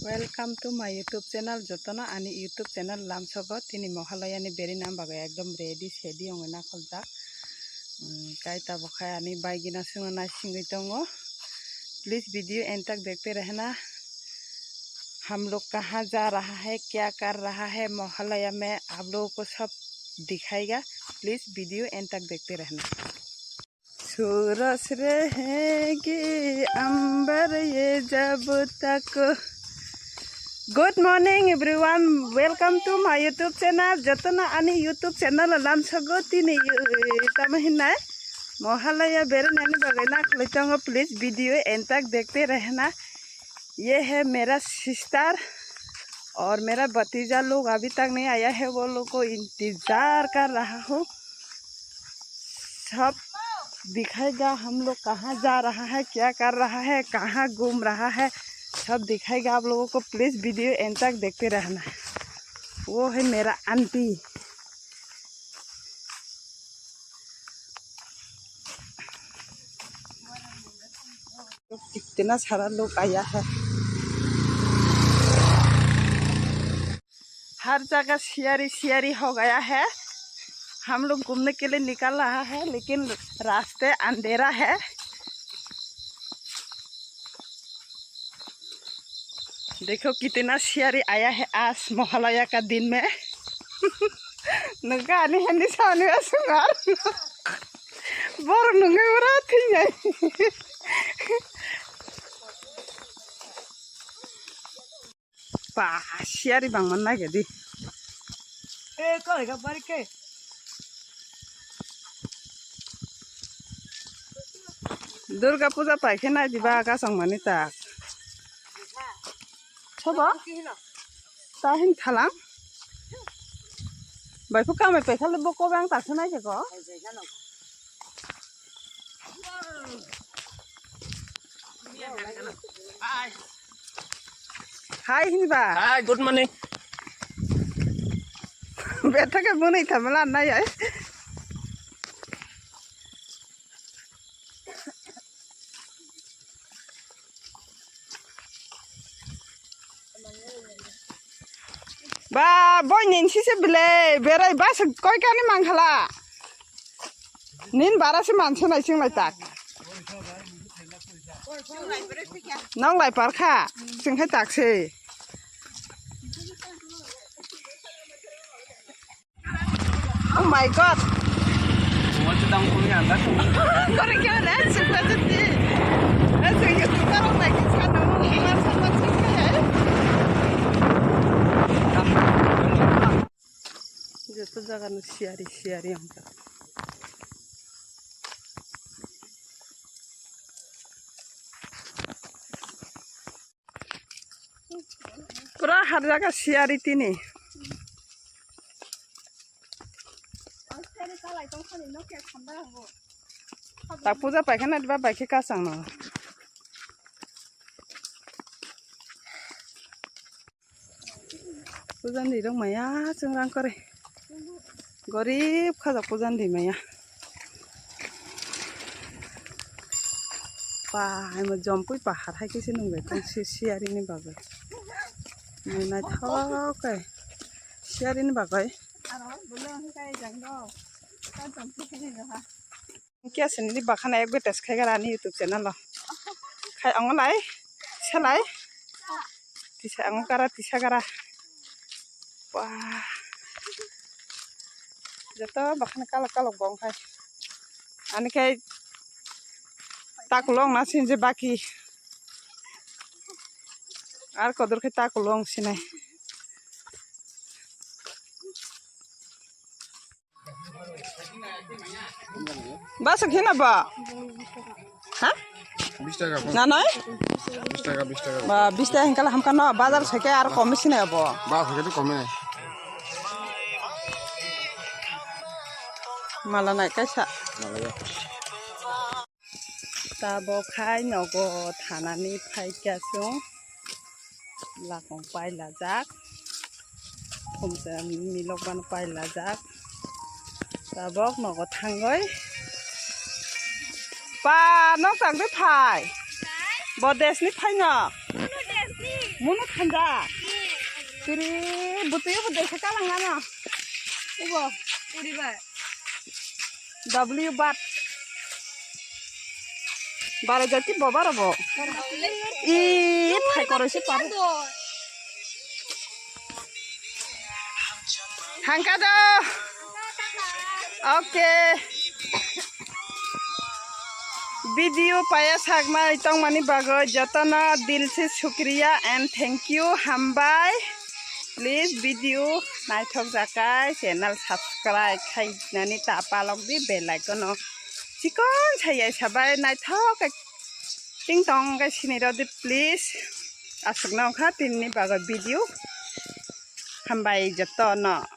Welcome to my YouTube channel. Jotona ani YouTube channel lam sogo tini mohalaya ni beri nam bagai ekdom ready sedi ongena kolda. Kaita bokai ani baigina sungana singui tongo. Please video end तक देखते रहना. हम लोग कहाँ जा रहा है, क्या कर रहा है मोहल्ला में, आप लोगों को सब दिखाएगा. प्लीज वीडियो एंड तक देखते रहना. सूरज रहेगी अंबर ये जब तक. Good morning everyone, welcome to my YouTube channel. जतना आनी यूट्यूब चैनल लाम सगो तीन तमहिना मोहल्ला बेरे नानी बगैना खलेचोंगो. प्लीज वीडियो एंड तक देखते रहना. ये है मेरा सिस्टर और मेरा भतीजा लोग अभी तक नहीं आया है, वो लोग को इंतजार कर रहा हूँ. सब दिखाएगा हम लोग कहाँ जा रहा है, क्या कर रहा है, कहाँ घूम रहा है, सब दिखाएगा आप लोगों को. प्लीज़ वीडियो एंड तक देखते रहना. वो है मेरा आंटी. तो कितना सारा लोग आया है. हर जगह सियारी हो गया है. हम लोग घूमने के लिए निकल रहा है लेकिन रास्ते अंधेरा है. देखो कितना सियारी आया है आज मोहल्ला का दिन में. नंगा आने हंडी सामने सुनार बोर नंगे बरा थी नहीं. पा सियारी बांगमन ना गदी. ए कोई का बारी के दुर्गा पूजा पाइखे ना दिबा का संगमानी ता छबा ताहिन थालां बाइफु कामे पैखाले बको बांग तासे नाय जेको हाय हिनबा. Hi good morning. बेटा के बुनी था मला नहीं है. बा बोय निंसी से बिले बेराय बस कोई कानी मांगला निन बारा से मानसे नाय सिंग लाय ताक नंग लाय पारखा सिंग है ताक से. Oh my god. What sedang punya anda? Korang kira dah suka jadi. Asal YouTube orang lagi sana orang sama suka ya. Jatuh jangan siari yang tu. Pura har jaga siari tini. Tak puja pakai diba pakai kasang no. Pujan di dong maya cengrang kore. Gorib kaza pujan di maya. Pa, emo jompui pahar hai kisi nunggu tong siari ni bagai. Mana tahu kai siari ni bagai. क्या सनी बखाना एक बेटा खाएगा रानी YouTube channel लो खाए अंग लाई चलाई तिसा अंग करा तिसा करा वाह जतो बखाना कालो कालो बंग खाए आने खाए ताकुलोंग ना सिंजे बाकी आर कदर खाए ताकुलोंग सिने बस खेना बा हाँ 20 টাকা ना नहीं 20 টাকা 20 টাকা बा 20 টাকা हिंकल हमका ना बाजार से के आर कमिशन है बा বাস থেকে কমে माला नाय कैसा মালাগা ताबो खाय नगो थानानि फायगासों लाखं पाइला जाक हमसे मिलकबान पाइला जाक ताबो नगो थांगय बा नों थांदो फाय बदेसनि फायनो Munu thanda. Tiri butuyo budai sekalang ano. Ubo. W bat. Bara jati babar bo. Phai korosi par. Hangka do. Okay. Video paya sagma itong mani bago jatana dil se shukriya and thank you hambai. Please video naitok jakai channel subscribe khai nani ta palok di bell icon no. Chikon chaya sabai naitok ting tong kai siniro di please asuk nang kha tinni bago video hambai jatana.